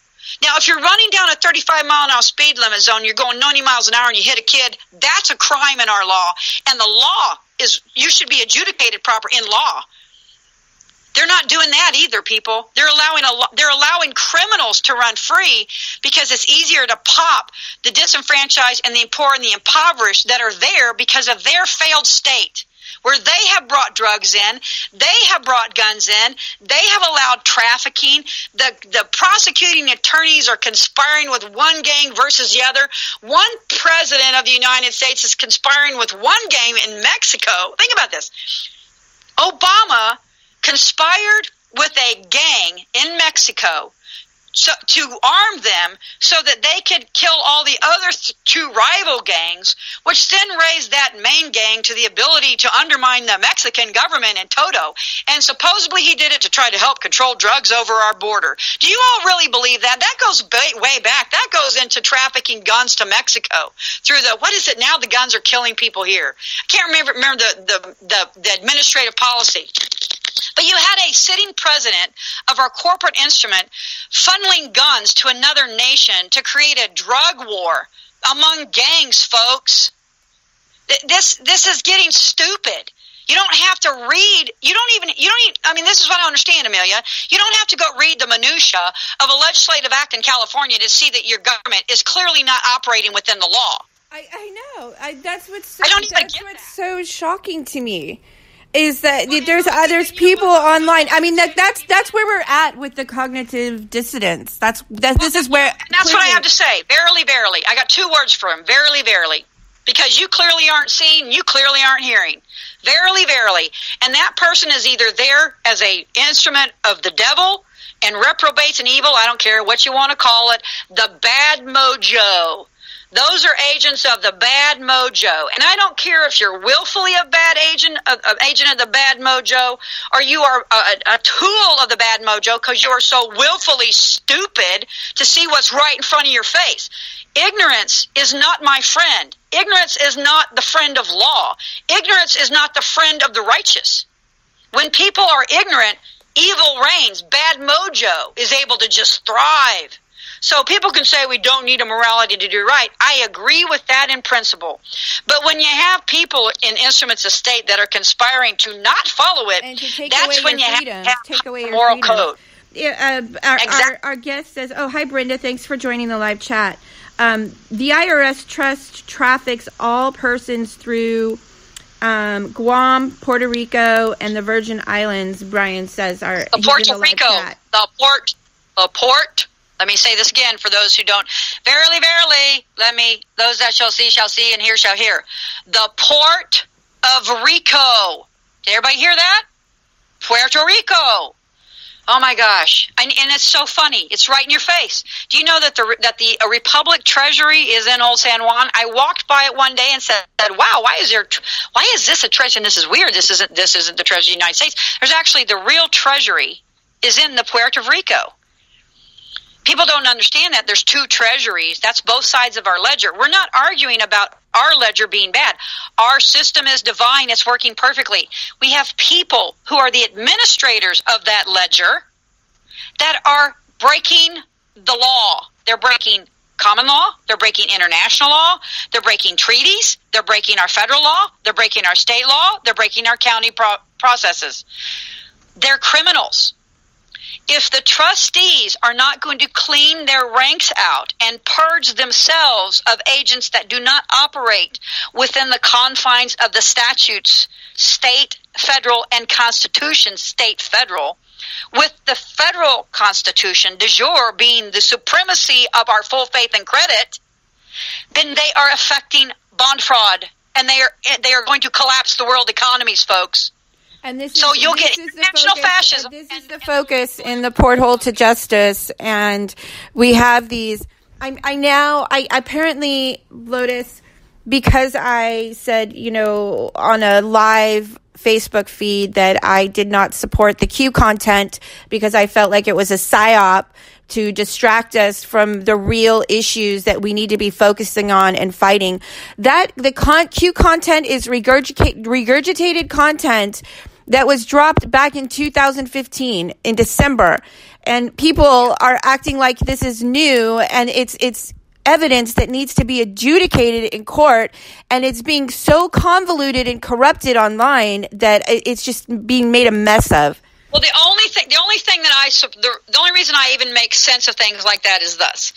Now, if you're running down a 35-mile-an-hour speed limit zone, you're going 90 miles an hour and you hit a kid, that's a crime in our law. And the law is, you should be adjudicated proper in law. They're not doing that either, people. They're allowing criminals to run free because it's easier to pop the disenfranchised and the poor and the impoverished that are there because of their failed state. where they have brought drugs in, they have brought guns in, they have allowed trafficking. The prosecuting attorneys are conspiring with one gang versus the other. One president of the United States is conspiring with one gang in Mexico. Think about this. Obama conspired with a gang in Mexico to arm them so that they could kill all the other two rival gangs, which then raised that main gang to the ability to undermine the Mexican government in toto. And supposedly he did it to try to help control drugs over our border. Do you all really believe that? That goes way back. That goes into trafficking guns to Mexico through the guns are killing people here. I can't remember the administrative policy. But you had a sitting president of our corporate instrument funneling guns to another nation to create a drug war among gangs, folks. This is getting stupid. You don't have to read. I mean, this is what I understand, Amelia. You don't have to go read the minutia of a legislative act in California to see that your government is clearly not operating within the law. I know. That's what's so shocking to me. Is that there's people online? I mean, that's where we're at with the cognitive dissonance. This is where. And that's what I have to say. Verily, verily. I got two words for him. Verily, verily. Because you clearly aren't seeing, you clearly aren't hearing. Verily, verily. And that person is either there as a instrument of the devil and reprobates and evil. I don't care what you want to call it. The bad mojo. Those are agents of the bad mojo. And I don't care if you're willfully a bad agent of the bad mojo, or you are a tool of the bad mojo because you are so willfully stupid to see what's right in front of your face. Ignorance is not my friend. Ignorance is not the friend of law. Ignorance is not the friend of the righteous. When people are ignorant, evil reigns. Bad mojo is able to just thrive. So people can say we don't need a morality to do right. I agree with that in principle. But when you have people in instruments of state that are conspiring to not follow it, that's when you have to have a moral code. Yeah, our guest says, hi, Brenda, thanks for joining the live chat. The IRS traffics all persons through Guam, Puerto Rico, and the Virgin Islands, Brian says. Puerto Rico, the port. Let me say this again for those who don't. Verily, verily, those that shall see, and hear shall hear. The port of Rico. Did everybody hear that? Puerto Rico. Oh my gosh. And it's so funny. It's right in your face. Do you know that the Republic Treasury is in Old San Juan? I walked by it one day and said, wow, why is this a treasury? And this is weird. This isn't the Treasury of the United States. There's actually the real treasury is in the Puerto Rico. People don't understand that there's two treasuries. That's both sides of our ledger. We're not arguing about our ledger being bad. Our system is divine. It's working perfectly. We have people who are the administrators of that ledger that are breaking the law. They're breaking common law. They're breaking international law. They're breaking treaties. They're breaking our federal law. They're breaking our state law. They're breaking our county processes. They're criminals. If the trustees are not going to clean their ranks out and purge themselves of agents that do not operate within the confines of the statutes, state, federal, and Constitution, state, federal, with the federal Constitution de jure being the supremacy of our full faith and credit, then they are affecting bond fraud, and they are going to collapse the world economies, folks. And you'll get international fascism. This is the focus in the porthole to justice, and we have these. I apparently, Lotus, because I said, on a live Facebook feed that I did not support the Q content because I felt like it was a psyop to distract us from the real issues that we need to be focusing on and fighting. That the Q content is regurgitated content that was dropped back in 2015 in December, and people are acting like this is new, and it's evidence that needs to be adjudicated in court, and it's being so convoluted and corrupted online that it's just being made a mess of. Well, the only reason I even make sense of things like that is thus.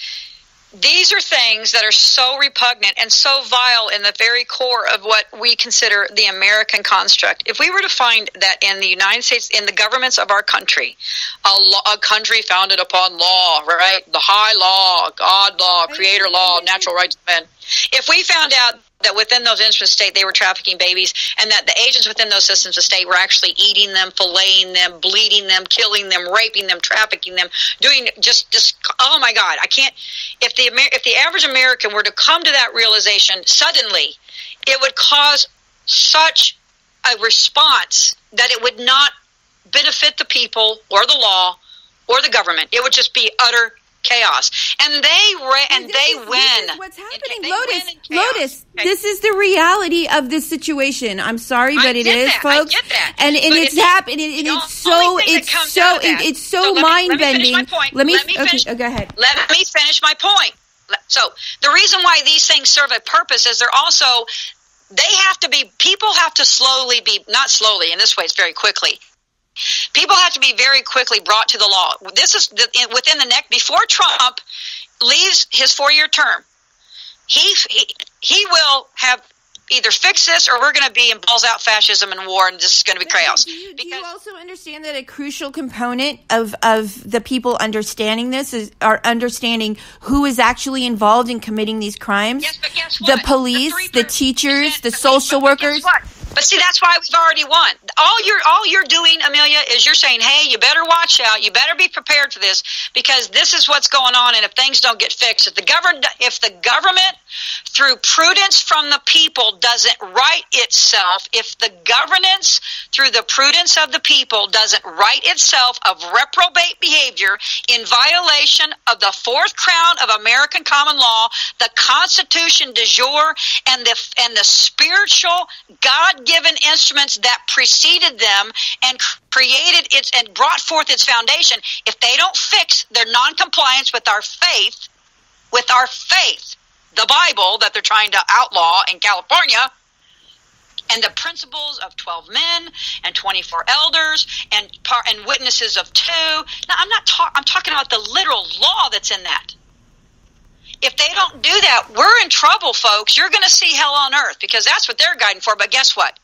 these are things that are so repugnant and so vile in the very core of what we consider the American construct. If we were to find that in the United States, in the governments of our country, a country founded upon law, right? The high law, God law, creator law, natural rights of men. If we found out that within those instruments of state they were trafficking babies, and that the agents within those systems of state were actually eating them, filleting them, bleeding them, killing them, raping them, trafficking them, doing just oh my God, I can't. If the average American were to come to that realization suddenly, it would cause such a response that it would not benefit the people or the law or the government. It would just be utter chaos, and they win. This is what's happening, Lotus. Okay. This is the reality of this situation. I'm sorry, but it is, folks. I get that. And it's happening. And it's so mind bending. Let me finish. Okay, go ahead. Let me finish my point. So the reason why these things serve a purpose is people have to not slowly. In this way, it's very quickly. People have to be very quickly brought to the law. This is within the next, before Trump leaves his 4-year term, he will have either fix this, or we're going to be in balls out fascism and war, and this is going to be chaos. Do you also understand that a crucial component of the people understanding this are understanding who is actually involved in committing these crimes? Yes, but guess what? The police, the teachers, the social workers. But see, that's why we've already won. All you're doing, Amelia, is you're saying, hey, you better watch out. You better be prepared for this, because this is what's going on. And if things don't get fixed, if the government, through prudence from the people, doesn't right itself, if the governance through the prudence of the people doesn't right itself of reprobate behavior in violation of the fourth crown of American common law, the Constitution de jure, and the spiritual God-given instruments that preceded them and created its and brought forth its foundation, if they don't fix their non-compliance with our faith, the Bible that they're trying to outlaw in California, and the principles of 12 men and 24 elders and witnesses of 2. Now, I'm talking about the literal law that's in that. If they don't do that, we're in trouble, folks. You're going to see hell on earth, because that's what they're guiding for. But guess what?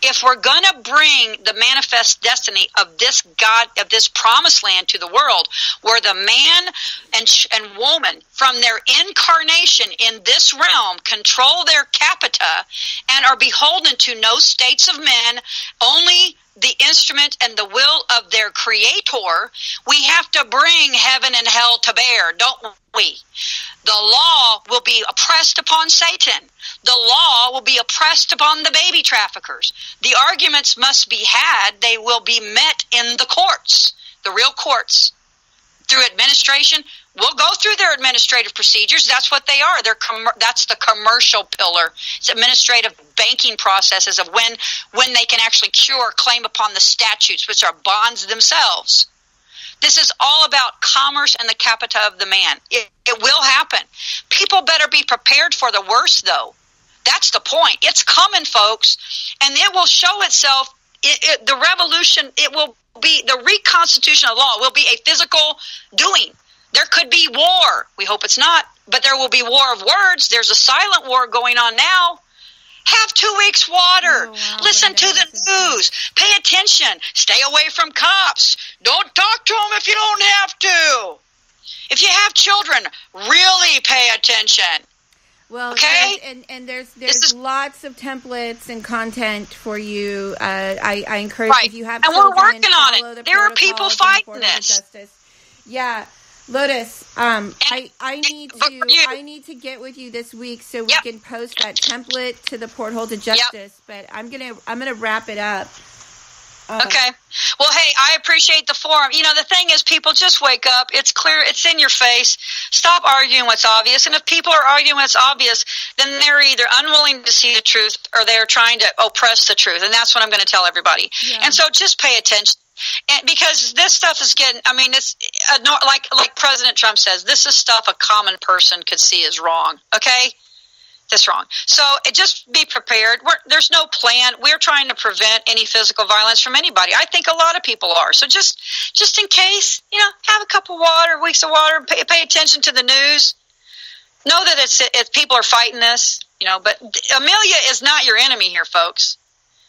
If we're going to bring the manifest destiny of this God, of this promised land to the world, where the man and woman from their incarnation in this realm control their capita and are beholden to no states of men, only the instrument and the will of their creator, we have to bring heaven and hell to bear, don't we? The law will be oppressed upon Satan. The law will be oppressed upon the baby traffickers. The arguments must be had. They will be met in the courts, the real courts, through administration. We'll go through their administrative procedures. That's what they are. That's the commercial pillar. It's administrative banking processes of when they can actually claim upon the statutes, which are bonds themselves. This is all about commerce and the capita of the man. It will happen. People better be prepared for the worst, though. That's the point. It's coming, folks, and it will show itself. The revolution, it will be the Reconstitution of law will be a physical doing. There could be war. We hope it's not, but there will be war of words. There's a silent war going on now. Have 2 weeks water. Listen to the news. Pay attention. Stay away from cops. Don't talk to them if you don't have to. If you have children, really pay attention. Well, okay? There's lots of templates and content for you. I encourage if you have children, and we're working on it. There are people fighting this. Yeah. Lotus, I need to get with you this week so we can post that template to the Porthole to Justice. But I'm gonna wrap it up. Okay. Well, hey, I appreciate the forum. You know, the thing is, people just wake up. It's clear. It's in your face. Stop arguing what's obvious. And if people are arguing what's obvious, then they're either unwilling to see the truth or they're trying to oppress the truth. And that's what I'm going to tell everybody. Yeah. And so just pay attention. And because this stuff is getting, I mean, it's like President Trump says, this is stuff a common person could see is wrong. Okay? That's wrong. So just be prepared. There's no plan. We're trying to prevent any physical violence from anybody. I think a lot of people are. So just in case, have a cup of water, weeks of water, pay attention to the news. know that it's people are fighting this, but Amelia is not your enemy here, folks.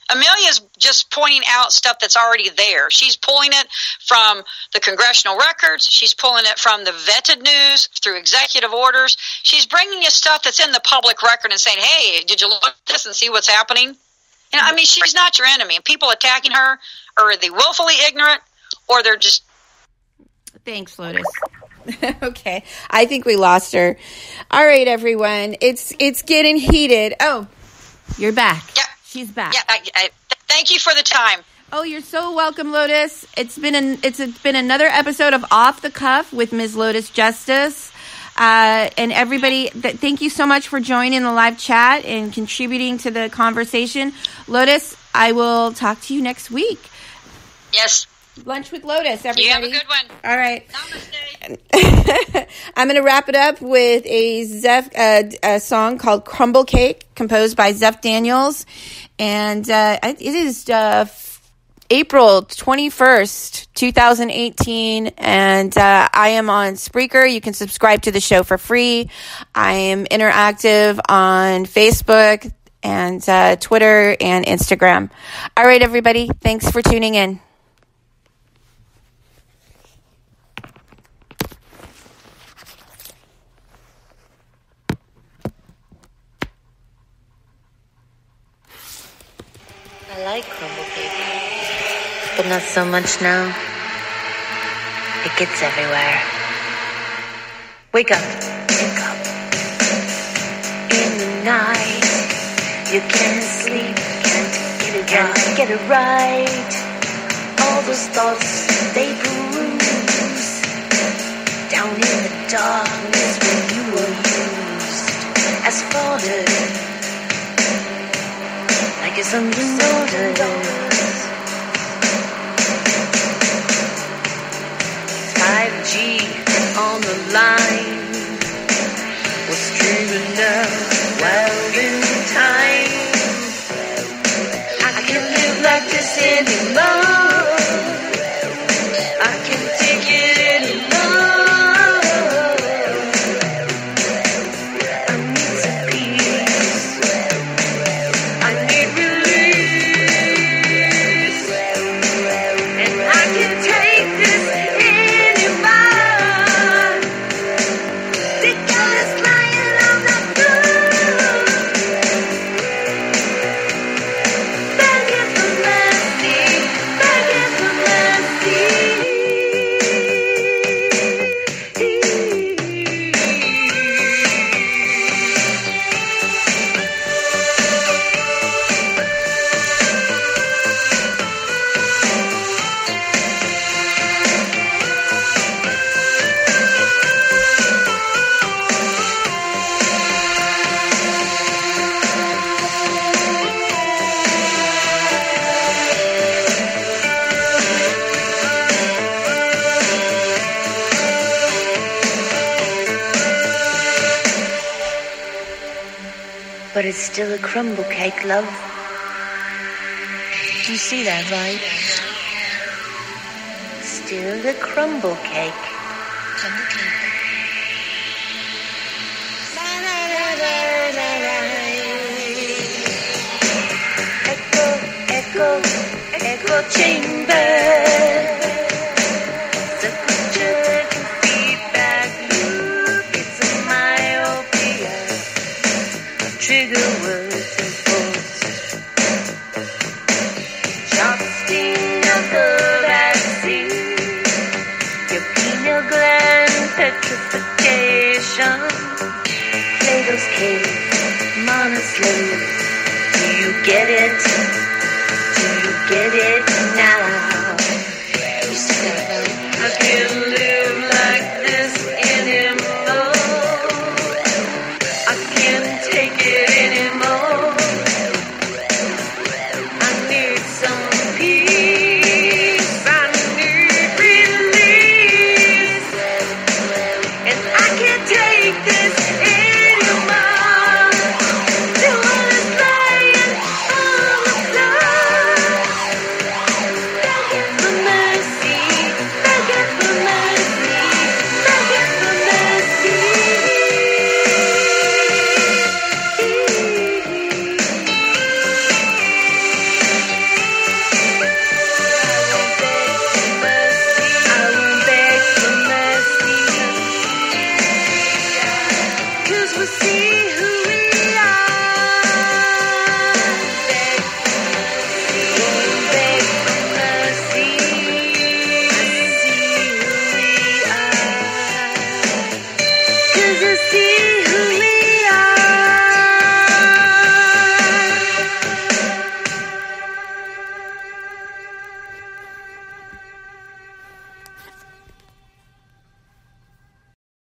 Amelia is just pointing out stuff that's already there. She's pulling it from the congressional records. She's pulling it from the vetted news through executive orders. She's bringing you stuff that's in the public record and saying, hey, did you look at this and see what's happening? She's not your enemy. And people attacking her, are they willfully ignorant, or they're just... Thanks, Lotus. Okay. I think we lost her. All right, everyone. It's getting heated. Oh, you're back. Yeah. She's back. Yeah. I thank you for the time. Oh, you're so welcome, Lotus. It's been another episode of Off the Cuff with Ms. Lotus Justice. And everybody, thank you so much for joining the live chat and contributing to the conversation. Lotus, I will talk to you next week. Yes. Lunch with Lotus, everybody. You have a good one. All right. Namaste. I'm going to wrap it up with a song called Crumble Cake, composed by Zeph Daniels. And it is April 21st, 2018. And I am on Spreaker. You can subscribe to the show for free. I am interactive on Facebook and Twitter and Instagram. All right, everybody. Thanks for tuning in. I like crumble cake, but not so much now. It gets everywhere. Wake up. In the night, you can't sleep, can't get it right. All those thoughts, they bruise down in the darkness where you were used as fodder. Like it's under orders. 5G on the line was true enough. Well, in time, I can't live like this anymore. I can't take it anymore. I need some peace. I need release. And I can't take this anymore. The girl is lying on the floor. Begging for mercy, begging for mercy. But it's still a crumble cake, love. You see that, right? Still a crumble cake. Crumble cake. Echo, echo, echo chamber. The picture can feedback loop. It's a myopia. Trigger words and force. Sharp sting of the vaccine. Your pineal gland petrification. Plato's cave, monoslave. Do you get it? Do you get it now?